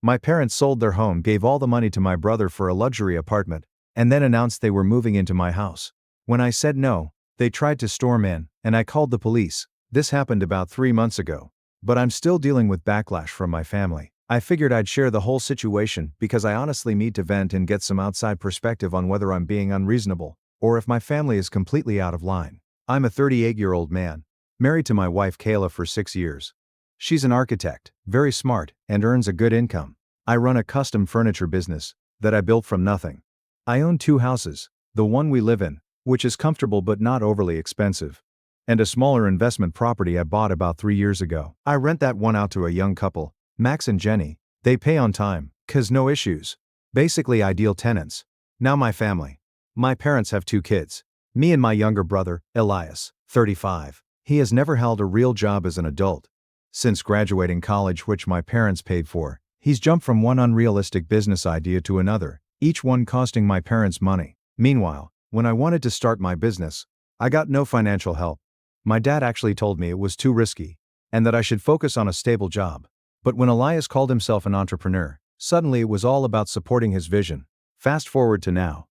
My parents sold their home, gave all the money to my brother for a luxury apartment, and then announced they were moving into my house. When I said no, they tried to storm in, and I called the police. This happened about 3 months ago. But I'm still dealing with backlash from my family. I figured I'd share the whole situation because I honestly need to vent and get some outside perspective on whether I'm being unreasonable, or if my family is completely out of line. I'm a 38-year-old man, married to my wife Kayla for 6 years. She's an architect, very smart, and earns a good income. I run a custom furniture business that I built from nothing. I own 2 houses, the one we live in, which is comfortable but not overly expensive, and a smaller investment property I bought about 3 years ago. I rent that one out to a young couple, Max and Jenny. They pay on time, 'cause no issues. Basically ideal tenants. Now my family. My parents have 2 kids. Me and my younger brother, Elias, 35. He has never held a real job as an adult. Since graduating college, which my parents paid for, he's jumped from one unrealistic business idea to another, each one costing my parents money. Meanwhile, when I wanted to start my business, I got no financial help. My dad actually told me it was too risky, and that I should focus on a stable job. But when Elias called himself an entrepreneur, suddenly it was all about supporting his vision. Fast forward to now.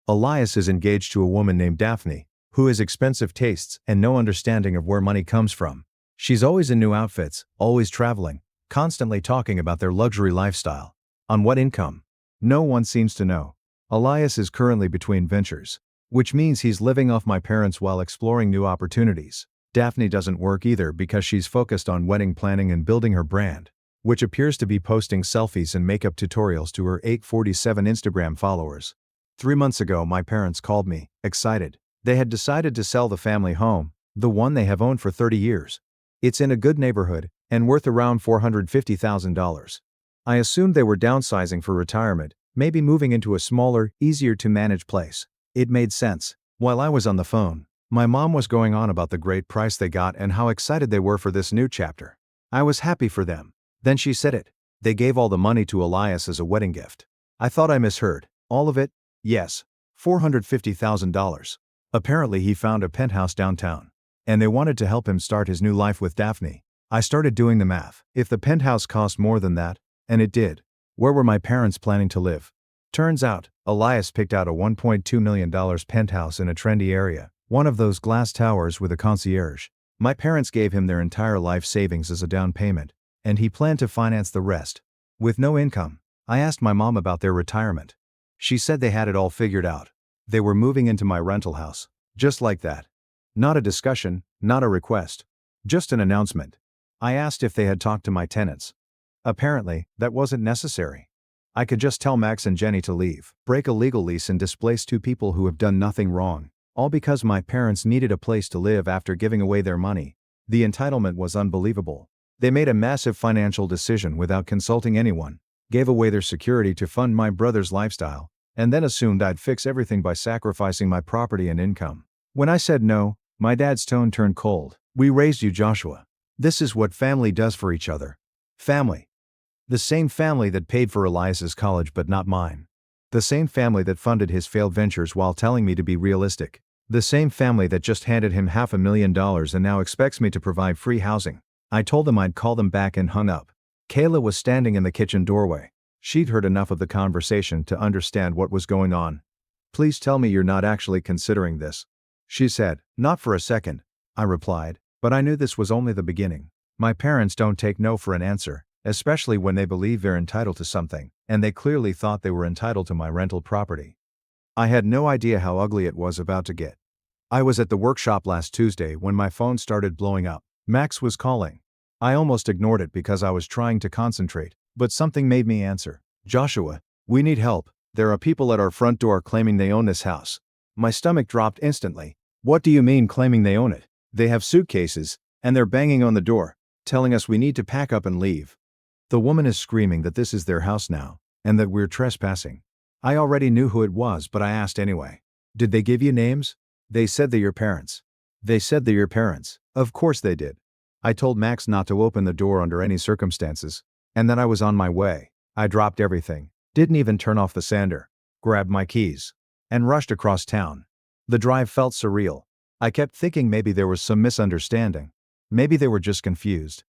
Elias is engaged to a woman named Daphne, who has expensive tastes and no understanding of where money comes from. She's always in new outfits, always traveling, constantly talking about their luxury lifestyle. On what income? No one seems to know. Elias is currently between ventures, which means he's living off my parents while exploring new opportunities. Daphne doesn't work either because she's focused on wedding planning and building her brand, which appears to be posting selfies and makeup tutorials to her 847 Instagram followers. 3 months ago, my parents called me, excited. They had decided to sell the family home, the one they have owned for 30 years. It's in a good neighborhood and worth around $450,000. I assumed they were downsizing for retirement, maybe moving into a smaller, easier to manage place. It made sense. While I was on the phone, my mom was going on about the great price they got and how excited they were for this new chapter. I was happy for them. Then she said it. They gave all the money to Elias as a wedding gift. I thought I misheard. All of it? Yes. $450,000. Apparently he found a penthouse downtown, and they wanted to help him start his new life with Daphne. I started doing the math. If the penthouse cost more than that, and it did, where were my parents planning to live? Turns out, Elias picked out a $1.2 million penthouse in a trendy area, one of those glass towers with a concierge. My parents gave him their entire life savings as a down payment, and he planned to finance the rest. With no income, I asked my mom about their retirement. She said they had it all figured out. They were moving into my rental house. Just like that. Not a discussion, not a request. Just an announcement. I asked if they had talked to my tenants. Apparently, that wasn't necessary. I could just tell Max and Jenny to leave, break a legal lease and displace 2 people who have done nothing wrong, all because my parents needed a place to live after giving away their money. The entitlement was unbelievable. They made a massive financial decision without consulting anyone, gave away their security to fund my brother's lifestyle, and then assumed I'd fix everything by sacrificing my property and income. When I said no, my dad's tone turned cold. We raised you, Joshua. This is what family does for each other. Family. The same family that paid for Elias's college but not mine. The same family that funded his failed ventures while telling me to be realistic. The same family that just handed him $500,000 and now expects me to provide free housing. I told them I'd call them back and hung up. Kayla was standing in the kitchen doorway. She'd heard enough of the conversation to understand what was going on. Please tell me you're not actually considering this, she said. Not for a second, I replied, but I knew this was only the beginning. My parents don't take no for an answer, especially when they believe they're entitled to something, and they clearly thought they were entitled to my rental property. I had no idea how ugly it was about to get. I was at the workshop last Tuesday when my phone started blowing up. Max was calling. I almost ignored it because I was trying to concentrate, but something made me answer. Joshua, we need help. There are people at our front door claiming they own this house. My stomach dropped instantly. What do you mean claiming they own it? They have suitcases, and they're banging on the door, telling us we need to pack up and leave. The woman is screaming that this is their house now, and that we're trespassing. I already knew who it was, but I asked anyway. Did they give you names? They said they're your parents. They said they're your parents. Of course they did. I told Max not to open the door under any circumstances, and then I was on my way. I dropped everything, didn't even turn off the sander, grabbed my keys, and rushed across town. The drive felt surreal. I kept thinking maybe there was some misunderstanding. Maybe they were just confused.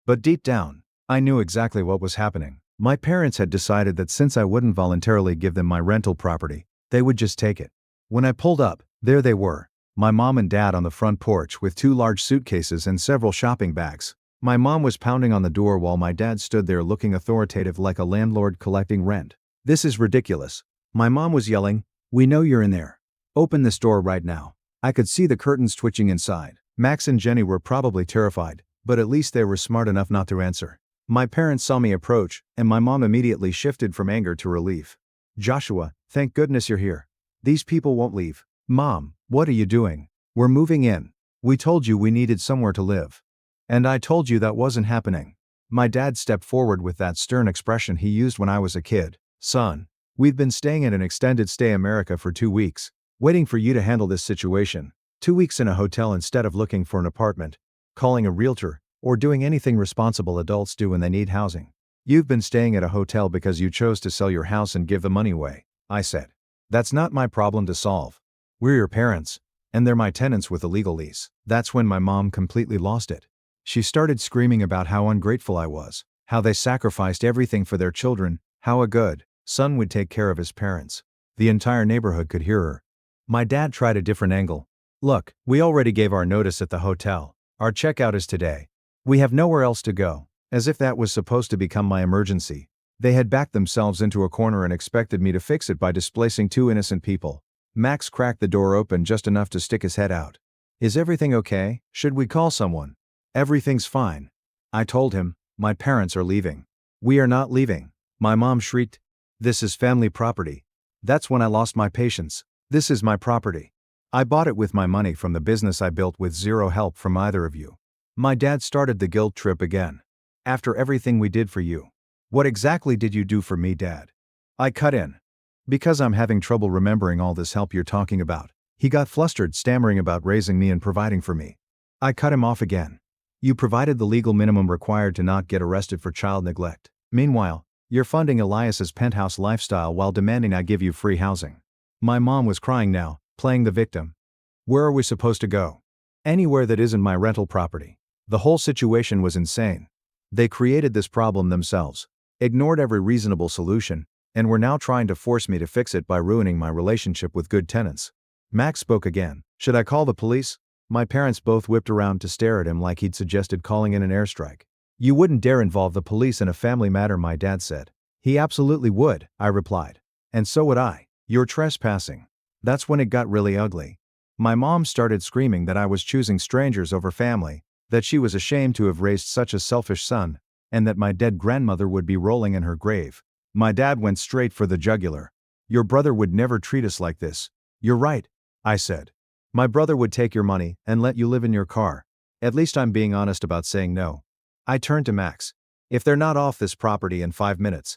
But deep down, I knew exactly what was happening. My parents had decided that since I wouldn't voluntarily give them my rental property, they would just take it. When I pulled up, there they were, my mom and dad on the front porch with 2 large suitcases and several shopping bags. My mom was pounding on the door while my dad stood there looking authoritative like a landlord collecting rent. "This is ridiculous." My mom was yelling, "We know you're in there. Open this door right now." I could see the curtains twitching inside. Max and Jenny were probably terrified, but at least they were smart enough not to answer. My parents saw me approach, and my mom immediately shifted from anger to relief. "Joshua, thank goodness you're here. These people won't leave." "Mom, what are you doing? We're moving in. We told you we needed somewhere to live. And I told you that wasn't happening." My dad stepped forward with that stern expression he used when I was a kid. "Son, we've been staying at an extended stay America for 2 weeks, waiting for you to handle this situation. 2 weeks in a hotel instead of looking for an apartment, calling a realtor, or doing anything responsible adults do when they need housing. You've been staying at a hotel because you chose to sell your house and give the money away," I said. "That's not my problem to solve. We're your parents, and they're my tenants with a legal lease." That's when my mom completely lost it. She started screaming about how ungrateful I was, how they sacrificed everything for their children, how a good son would take care of his parents. The entire neighborhood could hear her. My dad tried a different angle. "Look, we already gave our notice at the hotel. Our checkout is today. We have nowhere else to go." As if that was supposed to become my emergency. They had backed themselves into a corner and expected me to fix it by displacing 2 innocent people. Max cracked the door open just enough to stick his head out. "Is everything okay? Should we call someone?" "Everything's fine," I told him. "My parents are leaving." "We are not leaving," my mom shrieked. "This is family property." That's when I lost my patience. "This is my property. I bought it with my money from the business I built with zero help from either of you." My dad started the guilt trip again. "After everything we did for you. What exactly did you do for me, Dad?" I cut in. "Because I'm having trouble remembering all this help you're talking about." He got flustered, stammering about raising me and providing for me. I cut him off again. "You provided the legal minimum required to not get arrested for child neglect. Meanwhile, you're funding Elias's penthouse lifestyle while demanding I give you free housing." My mom was crying now, playing the victim. "Where are we supposed to go?" "Anywhere that isn't my rental property." The whole situation was insane. They created this problem themselves, ignored every reasonable solution, and were now trying to force me to fix it by ruining my relationship with good tenants. Max spoke again. "Should I call the police?" My parents both whipped around to stare at him like he'd suggested calling in an airstrike. "You wouldn't dare involve the police in a family matter," my dad said. "He absolutely would," I replied. "And so would I. You're trespassing." That's when it got really ugly. My mom started screaming that I was choosing strangers over family, that she was ashamed to have raised such a selfish son, and that my dead grandmother would be rolling in her grave. My dad went straight for the jugular. "Your brother would never treat us like this." "You're right," I said. "My brother would take your money and let you live in your car. At least I'm being honest about saying no." I turned to Max. "If they're not off this property in 5 minutes,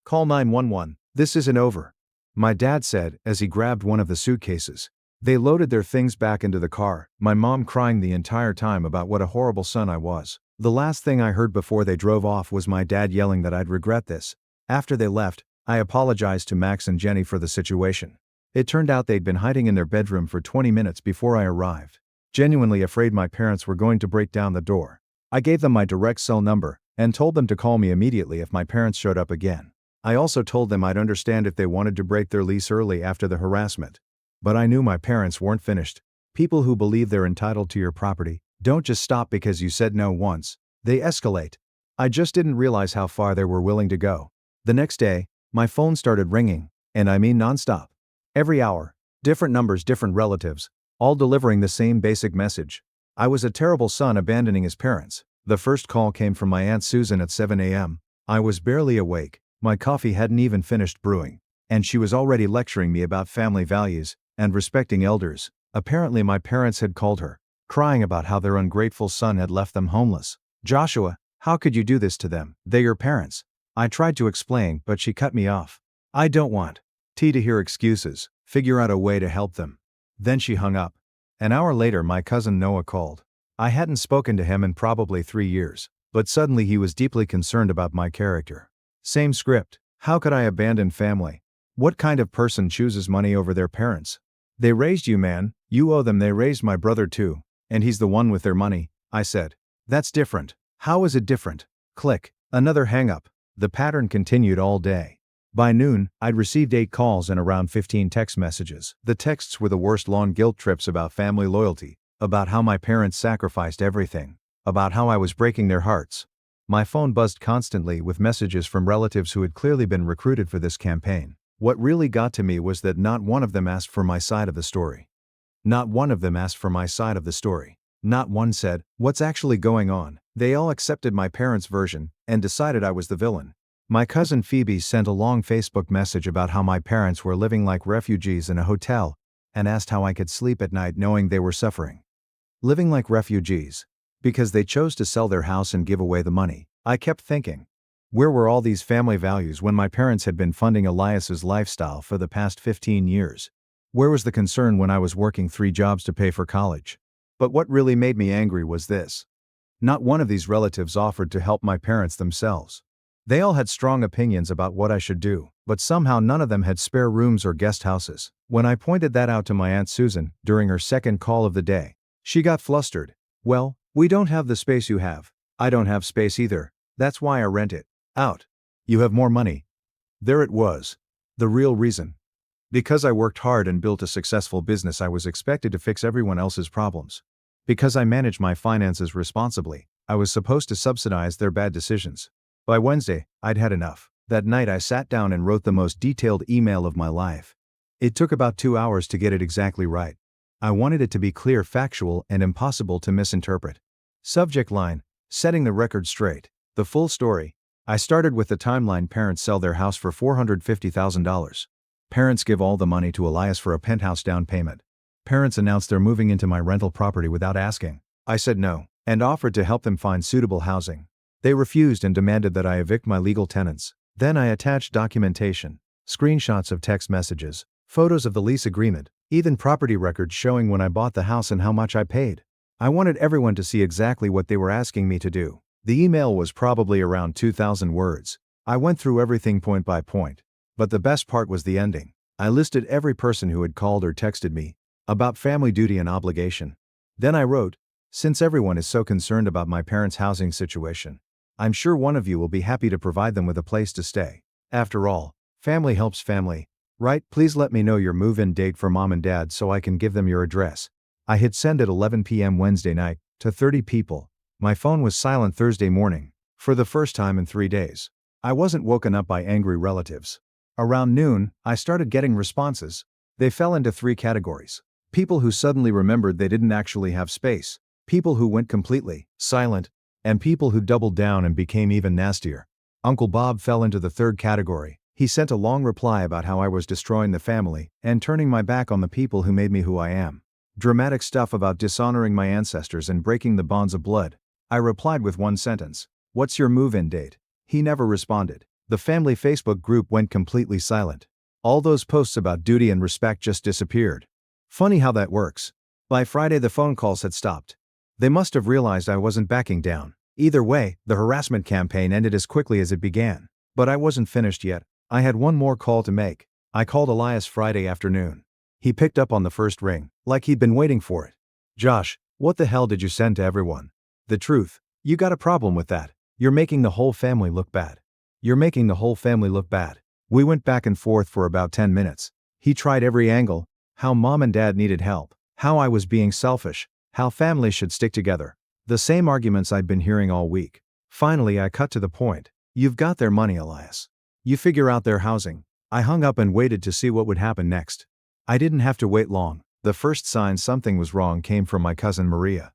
call 911. This isn't over," my dad said as he grabbed one of the suitcases. They loaded their things back into the car, my mom crying the entire time about what a horrible son I was. The last thing I heard before they drove off was my dad yelling that I'd regret this. After they left, I apologized to Max and Jenny for the situation. It turned out they'd been hiding in their bedroom for 20 minutes before I arrived, genuinely afraid my parents were going to break down the door. I gave them my direct cell number and told them to call me immediately if my parents showed up again. I also told them I'd understand if they wanted to break their lease early after the harassment. But I knew my parents weren't finished. People who believe they're entitled to your property don't just stop because you said no once, they escalate. I just didn't realize how far they were willing to go. The next day, my phone started ringing, and I mean nonstop. Every hour, different numbers, different relatives, all delivering the same basic message. I was a terrible son abandoning his parents. The first call came from my Aunt Susan at 7 a.m. I was barely awake, my coffee hadn't even finished brewing, and she was already lecturing me about family values and respecting elders. Apparently my parents had called her, crying about how their ungrateful son had left them homeless. "Joshua, how could you do this to them? They're your parents." I tried to explain, but she cut me off. "I don't want to hear excuses. Figure out a way to help them." Then she hung up. An hour later my cousin Noah called. I hadn't spoken to him in probably 3 years, but suddenly he was deeply concerned about my character. Same script. How could I abandon family? What kind of person chooses money over their parents? "They raised you, man. You owe them. They raised my brother too. And he's the one with their money," I said. "That's different." "How is it different?" Click. Another hang-up. The pattern continued all day. By noon, I'd received 8 calls and around 15 text messages. The texts were the worst long guilt trips about family loyalty, about how my parents sacrificed everything, about how I was breaking their hearts. My phone buzzed constantly with messages from relatives who had clearly been recruited for this campaign. What really got to me was that not one of them asked for my side of the story. Not one of them asked for my side of the story. Not one said, "What's actually going on?" They all accepted my parents' version and decided I was the villain. My cousin Phoebe sent a long Facebook message about how my parents were living like refugees in a hotel and asked how I could sleep at night knowing they were suffering. Living like refugees. Because they chose to sell their house and give away the money. I kept thinking, where were all these family values when my parents had been funding Elias's lifestyle for the past 15 years? Where was the concern when I was working 3 jobs to pay for college? But what really made me angry was this. Not one of these relatives offered to help my parents themselves. They all had strong opinions about what I should do, but somehow none of them had spare rooms or guest houses. When I pointed that out to my Aunt Susan during her second call of the day, she got flustered. "Well, we don't have the space you have. I don't have space either. That's why I rent it out. You have more money." There it was. The real reason. Because I worked hard and built a successful business, I was expected to fix everyone else's problems. Because I managed my finances responsibly, I was supposed to subsidize their bad decisions. By Wednesday, I'd had enough. That night I sat down and wrote the most detailed email of my life. It took about 2 hours to get it exactly right. I wanted it to be clear, factual, and impossible to misinterpret. Subject line: setting the record straight. The full story. I started with the timeline: parents sell their house for $450,000. Parents give all the money to Elias for a penthouse down payment. Parents announce they're moving into my rental property without asking. I said no, and offered to help them find suitable housing. They refused and demanded that I evict my legal tenants. Then I attached documentation, screenshots of text messages, photos of the lease agreement, even property records showing when I bought the house and how much I paid. I wanted everyone to see exactly what they were asking me to do. The email was probably around 2,000 words. I went through everything point by point. But the best part was the ending. I listed every person who had called or texted me about family duty and obligation. Then I wrote, "Since everyone is so concerned about my parents' housing situation, I'm sure one of you will be happy to provide them with a place to stay. After all, family helps family, right? Please let me know your move-in date for mom and dad so I can give them your address." I hit send at 11 p.m. Wednesday night to 30 people. My phone was silent Thursday morning, for the first time in 3 days. I wasn't woken up by angry relatives. Around noon, I started getting responses. They fell into 3 categories. People who suddenly remembered they didn't actually have space, people who went completely silent, and people who doubled down and became even nastier. Uncle Bob fell into the 3rd category. He sent a long reply about how I was destroying the family and turning my back on the people who made me who I am. Dramatic stuff about dishonoring my ancestors and breaking the bonds of blood. I replied with one sentence: "What's your move-in date?" He never responded. The family Facebook group went completely silent. All those posts about duty and respect just disappeared. Funny how that works. By Friday the phone calls had stopped. They must have realized I wasn't backing down. Either way, the harassment campaign ended as quickly as it began. But I wasn't finished yet. I had one more call to make. I called Elias Friday afternoon. He picked up on the first ring, like he'd been waiting for it. "Josh, what the hell did you send to everyone?" "The truth. You got a problem with that. You're making the whole family look bad. You're making the whole family look bad." We went back and forth for about 10 minutes. He tried every angle: how mom and dad needed help, how I was being selfish, how families should stick together. The same arguments I'd been hearing all week. Finally, I cut to the point. "You've got their money, Elias. You figure out their housing." I hung up and waited to see what would happen next. I didn't have to wait long. The first sign something was wrong came from my cousin Maria.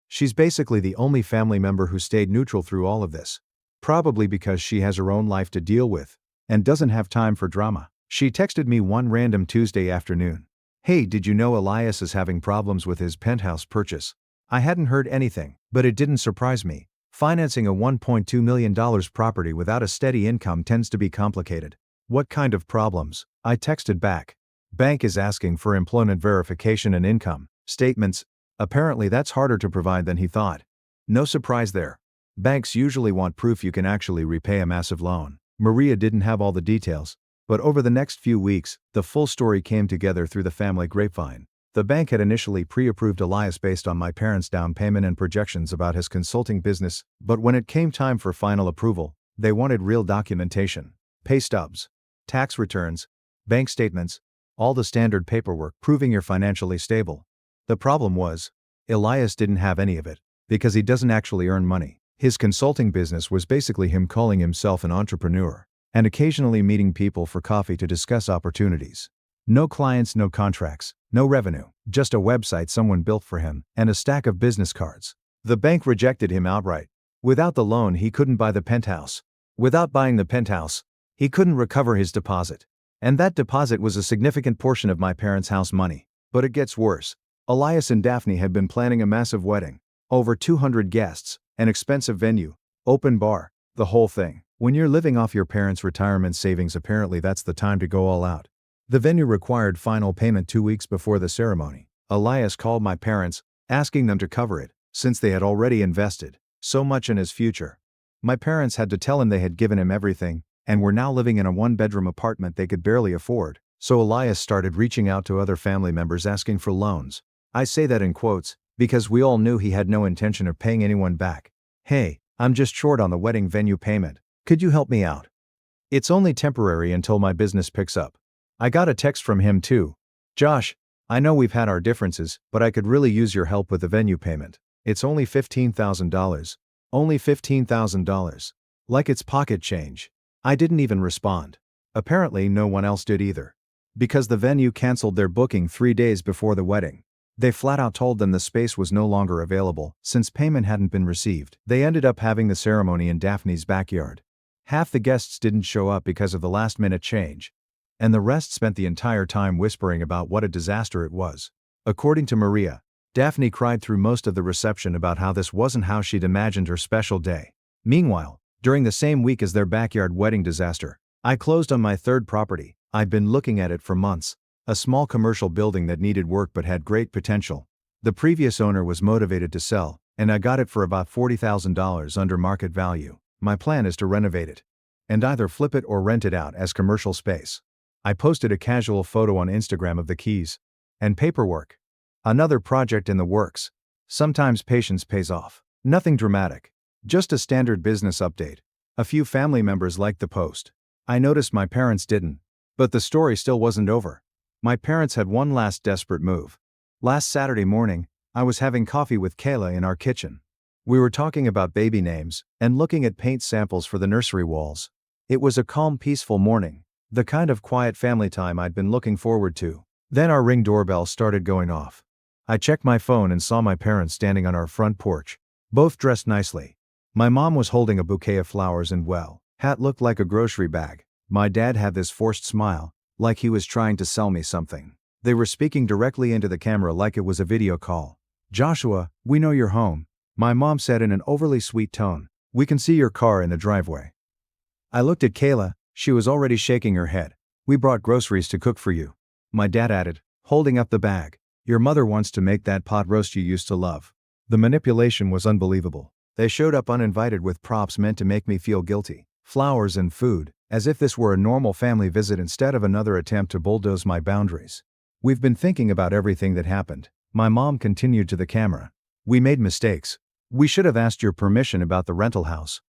She's basically the only family member who stayed neutral through all of this. Probably because she has her own life to deal with and doesn't have time for drama. She texted me one random Tuesday afternoon. "Hey, did you know Elias is having problems with his penthouse purchase?" I hadn't heard anything, but it didn't surprise me. Financing a $1.2 million property without a steady income tends to be complicated. "What kind of problems?" I texted back. "Bank is asking for employment verification and income statements." Apparently that's harder to provide than he thought. No surprise there. Banks usually want proof you can actually repay a massive loan. Maria didn't have all the details, but over the next few weeks, the full story came together through the family grapevine. The bank had initially pre-approved Elias based on my parents' down payment and projections about his consulting business, but when it came time for final approval, They wanted real documentation. Pay stubs, tax returns, bank statements, all the standard paperwork proving you're financially stable. The problem was, Elias didn't have any of it, because he doesn't actually earn money. His consulting business was basically him calling himself an entrepreneur, and occasionally meeting people for coffee to discuss opportunities. No clients, no contracts, no revenue, just a website someone built for him, and a stack of business cards. The bank rejected him outright. Without the loan, he couldn't buy the penthouse. Without buying the penthouse, he couldn't recover his deposit. And that deposit was a significant portion of my parents' house money. But it gets worse. Elias and Daphne had been planning a massive wedding. Over 200 guests, an expensive venue, open bar, the whole thing. When you're living off your parents' retirement savings, apparently that's the time to go all out. The venue required final payment 2 weeks before the ceremony. Elias called my parents, asking them to cover it, since they had already invested so much in his future. My parents had to tell him they had given him everything, and were now living in a one-bedroom apartment they could barely afford. So Elias started reaching out to other family members asking for loans. I say that in quotes, because we all knew he had no intention of paying anyone back. Hey, I'm just short on the wedding venue payment. Could you help me out? It's only temporary until my business picks up. I got a text from him too. Josh, I know we've had our differences, but I could really use your help with the venue payment. It's only $15,000. Only $15,000. Like it's pocket change. I didn't even respond. Apparently no one else did either. Because the venue canceled their booking 3 days before the wedding. They flat out told them the space was no longer available, since payment hadn't been received. They ended up having the ceremony in Daphne's backyard. Half the guests didn't show up because of the last-minute change, and the rest spent the entire time whispering about what a disaster it was. According to Maria, Daphne cried through most of the reception about how this wasn't how she'd imagined her special day. Meanwhile, during the same week as their backyard wedding disaster, I closed on my third property. I'd been looking at it for months. A small commercial building that needed work but had great potential. The previous owner was motivated to sell, and I got it for about $40,000 under market value. My plan is to renovate it, and either flip it or rent it out as commercial space. I posted a casual photo on Instagram of the keys and paperwork. Another project in the works. Sometimes patience pays off. Nothing dramatic. Just a standard business update. A few family members liked the post. I noticed my parents didn't. But the story still wasn't over. My parents had one last desperate move. Last Saturday morning, I was having coffee with Kayla in our kitchen. We were talking about baby names and looking at paint samples for the nursery walls. It was a calm, peaceful morning. The kind of quiet family time I'd been looking forward to. Then our Ring doorbell started going off. I checked my phone and saw my parents standing on our front porch, both dressed nicely. My mom was holding a bouquet of flowers and hat looked like a grocery bag. My dad had this forced smile, like he was trying to sell me something. They were speaking directly into the camera like it was a video call. Joshua, we know you're home, my mom said in an overly sweet tone. We can see your car in the driveway. I looked at Kayla. She was already shaking her head. We brought groceries to cook for you. My dad added, holding up the bag. Your mother wants to make that pot roast you used to love. The manipulation was unbelievable. They showed up uninvited with props meant to make me feel guilty. Flowers and food, as if this were a normal family visit instead of another attempt to bulldoze my boundaries. We've been thinking about everything that happened. My mom continued to the camera. We made mistakes. We should have asked your permission about the rental house.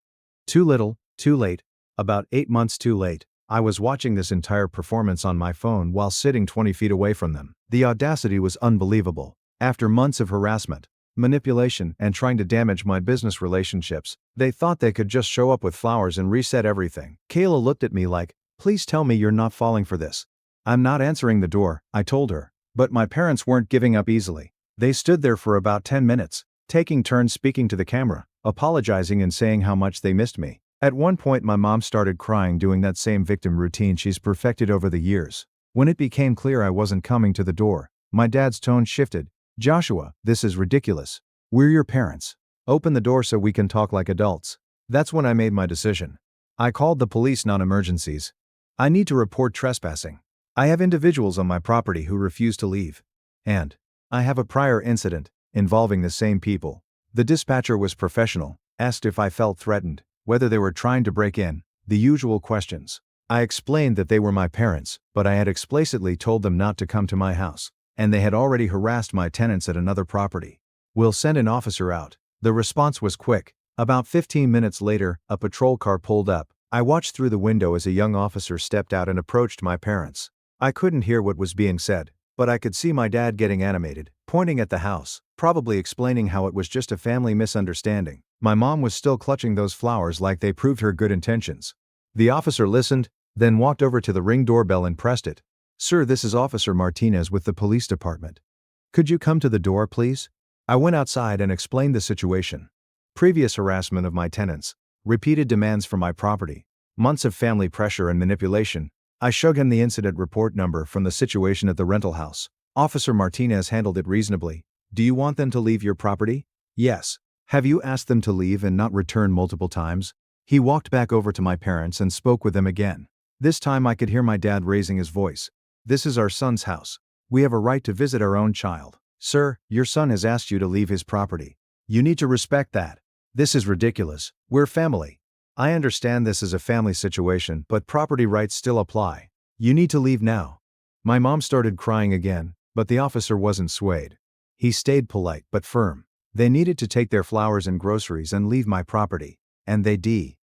Too little, too late. About 8 months too late. I was watching this entire performance on my phone while sitting 20 feet away from them. The audacity was unbelievable. After months of harassment, manipulation, and trying to damage my business relationships, they thought they could just show up with flowers and reset everything. Kayla looked at me like, please tell me you're not falling for this. I'm not answering the door, I told her. But my parents weren't giving up easily. They stood there for about 10 minutes, taking turns speaking to the camera, apologizing and saying how much they missed me. At one point my mom started crying, doing that same victim routine she's perfected over the years. When it became clear I wasn't coming to the door, my dad's tone shifted. Joshua, this is ridiculous. We're your parents. Open the door so we can talk like adults. That's when I made my decision. I called the police non-emergencies. I need to report trespassing. I have individuals on my property who refuse to leave. And I have a prior incident involving the same people. The dispatcher was professional, asked if I felt threatened, whether they were trying to break in, the usual questions. I explained that they were my parents, but I had explicitly told them not to come to my house, and they had already harassed my tenants at another property. We'll send an officer out. The response was quick. About 15 minutes later, a patrol car pulled up. I watched through the window as a young officer stepped out and approached my parents. I couldn't hear what was being said, but I could see my dad getting animated, pointing at the house, probably explaining how it was just a family misunderstanding. My mom was still clutching those flowers like they proved her good intentions. The officer listened, then walked over to the Ring doorbell and pressed it. "Sir, this is Officer Martinez with the police department. Could you come to the door, please?" I went outside and explained the situation. Previous harassment of my tenants, repeated demands for my property, months of family pressure and manipulation. I showed him the incident report number from the situation at the rental house. Officer Martinez handled it reasonably. "Do you want them to leave your property?" "Yes." "Have you asked them to leave and not return multiple times?" He walked back over to my parents and spoke with them again. This time I could hear my dad raising his voice. "This is our son's house. We have a right to visit our own child. Sir, your son has asked you to leave his property. You need to respect that. This is ridiculous. We're family. I understand this is a family situation, but property rights still apply. You need to leave now." My mom started crying again, but the officer wasn't swayed. He stayed polite but firm. They needed to take their flowers and groceries and leave my property. And they did.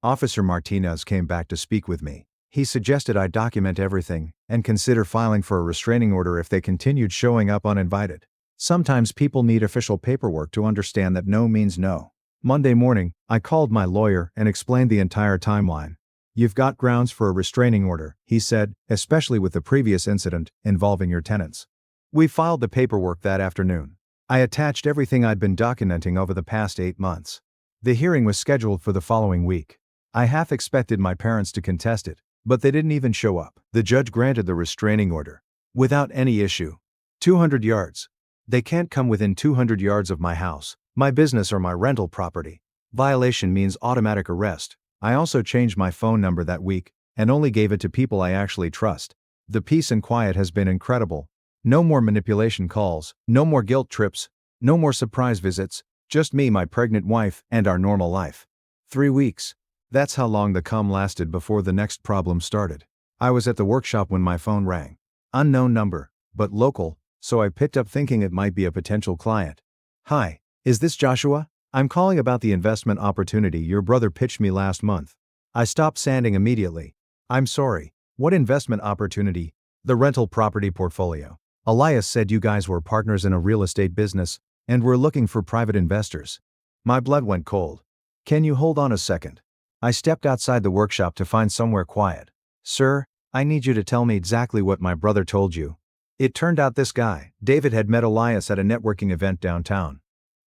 Officer Martinez came back to speak with me. He suggested I document everything and consider filing for a restraining order if they continued showing up uninvited. Sometimes people need official paperwork to understand that no means no. Monday morning, I called my lawyer and explained the entire timeline. "You've got grounds for a restraining order," he said, "especially with the previous incident involving your tenants." We filed the paperwork that afternoon. I attached everything I'd been documenting over the past 8 months. The hearing was scheduled for the following week. I half expected my parents to contest it, but they didn't even show up. The judge granted the restraining order without any issue. 200 yards. They can't come within 200 yards of my house, my business or my rental property. Violation means automatic arrest. I also changed my phone number that week and only gave it to people I actually trust. The peace and quiet has been incredible. No more manipulation calls, no more guilt trips, no more surprise visits, just me, my pregnant wife, and our normal life. 3 weeks. That's how long the calm lasted before the next problem started. I was at the workshop when my phone rang. Unknown number, but local, so I picked up thinking it might be a potential client. "Hi, is this Joshua? I'm calling about the investment opportunity your brother pitched me last month." I stopped sanding immediately. "I'm sorry, what investment opportunity?" "The rental property portfolio. Elias said you guys were partners in a real estate business and were looking for private investors." My blood went cold. "Can you hold on a second?" I stepped outside the workshop to find somewhere quiet. "Sir, I need you to tell me exactly what my brother told you." It turned out this guy, David, had met Elias at a networking event downtown.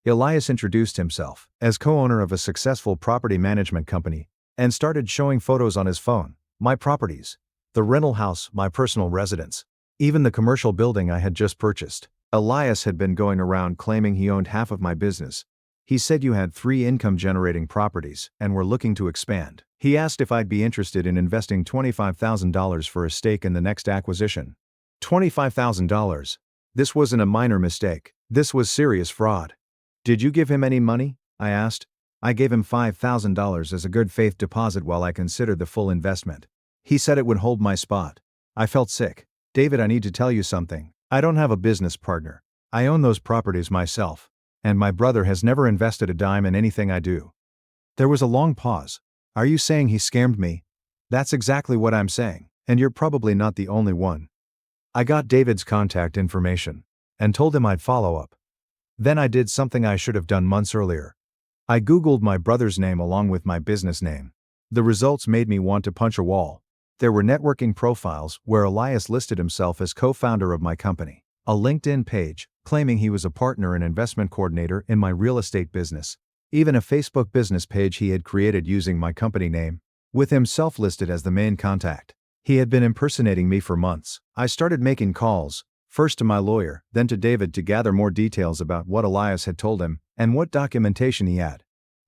Elias introduced himself as co-owner of a successful property management company and started showing photos on his phone. My properties. The rental house, my personal residence. Even the commercial building I had just purchased. Elias had been going around claiming he owned half of my business. He said you had 3 income-generating properties and were looking to expand. He asked if I'd be interested in investing $25,000 for a stake in the next acquisition. $25,000. This wasn't a minor mistake. This was serious fraud. "Did you give him any money?" I asked. "I gave him $5,000 as a good faith deposit while I considered the full investment. He said it would hold my spot." I felt sick. "David, I need to tell you something. I don't have a business partner. I own those properties myself. And my brother has never invested a dime in anything I do." There was a long pause. "Are you saying he scammed me?" "That's exactly what I'm saying, and you're probably not the only one." I got David's contact information and told him I'd follow up. Then I did something I should have done months earlier. I Googled my brother's name along with my business name. The results made me want to punch a wall. There were networking profiles where Elias listed himself as co-founder of my company, a LinkedIn page claiming he was a partner and investment coordinator in my real estate business, even a Facebook business page he had created using my company name, with himself listed as the main contact. He had been impersonating me for months. I started making calls, first to my lawyer, then to David, to gather more details about what Elias had told him and what documentation he had.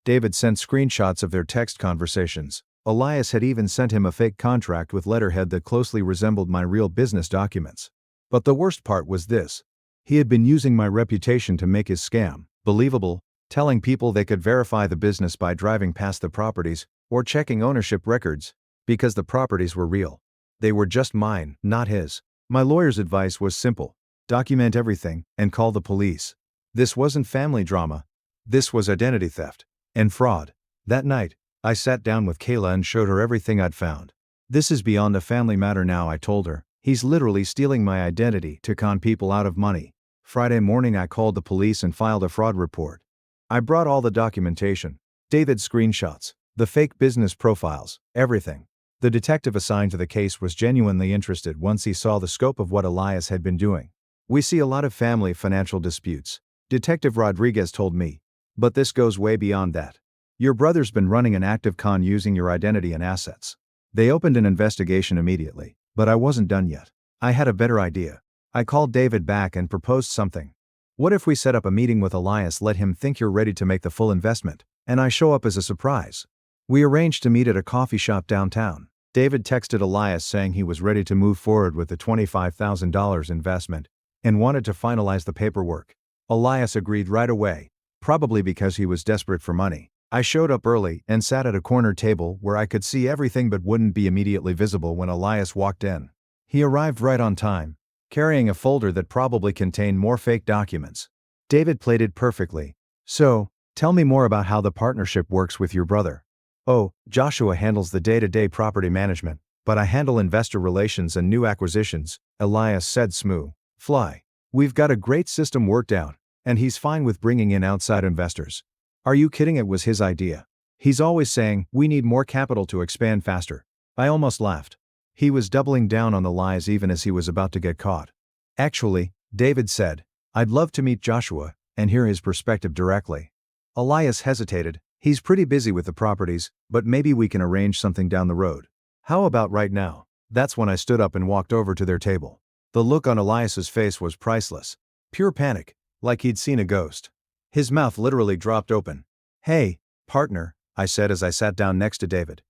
David sent screenshots of their text conversations. Elias had even sent him a fake contract with letterhead that closely resembled my real business documents. But the worst part was this. He had been using my reputation to make his scam believable, telling people they could verify the business by driving past the properties or checking ownership records, because the properties were real. They were just mine, not his. My lawyer's advice was simple. Document everything and call the police. This wasn't family drama. This was identity theft. And fraud. That night, I sat down with Kayla and showed her everything I'd found. This is beyond a family matter now, I told her. He's literally stealing my identity to con people out of money. Friday morning I called the police and filed a fraud report. I brought all the documentation. David's screenshots, the fake business profiles, everything. The detective assigned to the case was genuinely interested once he saw the scope of what Elias had been doing. We see a lot of family financial disputes, Detective Rodriguez told me. But this goes way beyond that. Your brother's been running an active con using your identity and assets. They opened an investigation immediately, but I wasn't done yet. I had a better idea. I called David back and proposed something. What if we set up a meeting with Elias, let him think you're ready to make the full investment, and I show up as a surprise? We arranged to meet at a coffee shop downtown. David texted Elias saying he was ready to move forward with the $25,000 investment and wanted to finalize the paperwork. Elias agreed right away, probably because he was desperate for money. I showed up early and sat at a corner table where I could see everything but wouldn't be immediately visible when Elias walked in. He arrived right on time, carrying a folder that probably contained more fake documents. David played it perfectly. So, tell me more about how the partnership works with your brother. Oh, Joshua handles the day-to-day property management, but I handle investor relations and new acquisitions, Elias said smooth. Fly. We've got a great system worked out, and he's fine with bringing in outside investors. Are you kidding? It was his idea. He's always saying, we need more capital to expand faster. I almost laughed. He was doubling down on the lies even as he was about to get caught. Actually, David said, I'd love to meet Joshua and hear his perspective directly. Elias hesitated. He's pretty busy with the properties, but maybe we can arrange something down the road. How about right now? That's when I stood up and walked over to their table. The look on Elias's face was priceless. Pure panic, like he'd seen a ghost. His mouth literally dropped open. Hey, partner, I said as I sat down next to David.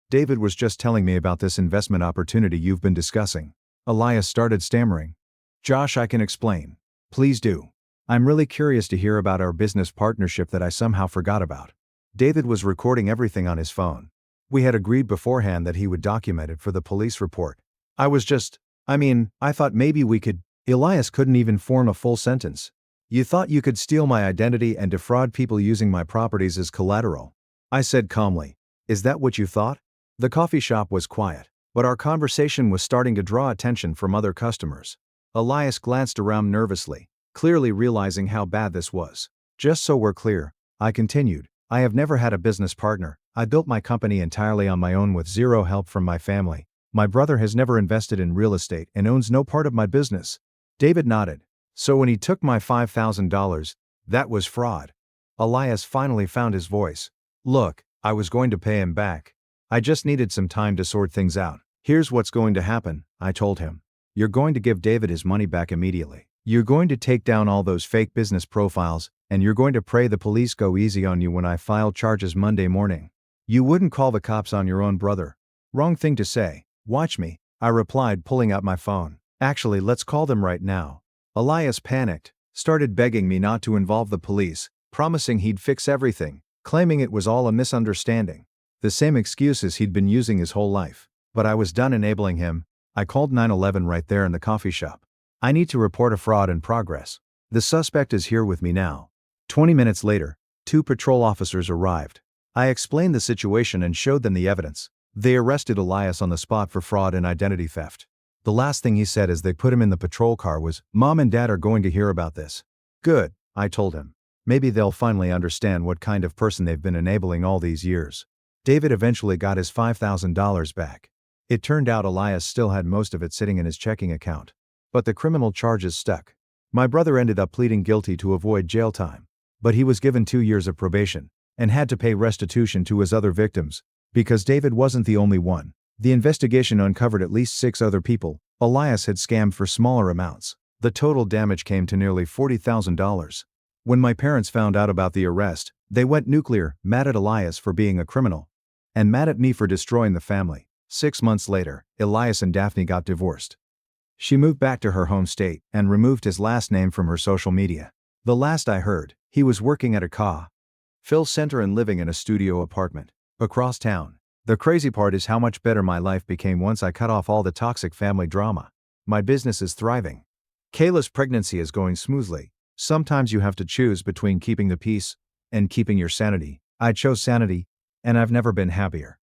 David was just telling me about this investment opportunity you've been discussing. Elias started stammering. Josh, I can explain. Please do. I'm really curious to hear about our business partnership that I somehow forgot about. David was recording everything on his phone. We had agreed beforehand that he would document it for the police report. I thought maybe we could. Elias couldn't even form a full sentence. You thought you could steal my identity and defraud people using my properties as collateral? I said calmly. Is that what you thought? The coffee shop was quiet, but our conversation was starting to draw attention from other customers. Elias glanced around nervously, clearly realizing how bad this was. Just so we're clear, I continued, I have never had a business partner. I built my company entirely on my own with zero help from my family. My brother has never invested in real estate and owns no part of my business. David nodded. So when he took my $5,000, that was fraud. Elias finally found his voice. Look, I was going to pay him back. I just needed some time to sort things out. Here's what's going to happen, I told him. You're going to give David his money back immediately. You're going to take down all those fake business profiles, and you're going to pray the police go easy on you when I file charges Monday morning. You wouldn't call the cops on your own brother. Wrong thing to say. Watch me, I replied, pulling out my phone. Actually, let's call them right now. Elias panicked, started begging me not to involve the police, promising he'd fix everything, claiming it was all a misunderstanding. The same excuses he'd been using his whole life. But I was done enabling him. I called 911 right there in the coffee shop. I need to report a fraud in progress. The suspect is here with me now. 20 minutes later, 2 patrol officers arrived. I explained the situation and showed them the evidence. They arrested Elias on the spot for fraud and identity theft. The last thing he said as they put him in the patrol car was, Mom and Dad are going to hear about this. Good, I told him. Maybe they'll finally understand what kind of person they've been enabling all these years. David eventually got his $5,000 back. It turned out Elias still had most of it sitting in his checking account. But the criminal charges stuck. My brother ended up pleading guilty to avoid jail time. But he was given 2 years of probation and had to pay restitution to his other victims, because David wasn't the only one. The investigation uncovered at least 6 other people Elias had scammed for smaller amounts. The total damage came to nearly $40,000. When my parents found out about the arrest, they went nuclear, mad at Elias for being a criminal, and mad at me for destroying the family. 6 months later, Elias and Daphne got divorced. She moved back to her home state and removed his last name from her social media. The last I heard, he was working at a Phil Center and living in a studio apartment across town. The crazy part is how much better my life became once I cut off all the toxic family drama. My business is thriving. Kayla's pregnancy is going smoothly. Sometimes you have to choose between keeping the peace and keeping your sanity. I chose sanity, and I've never been happier.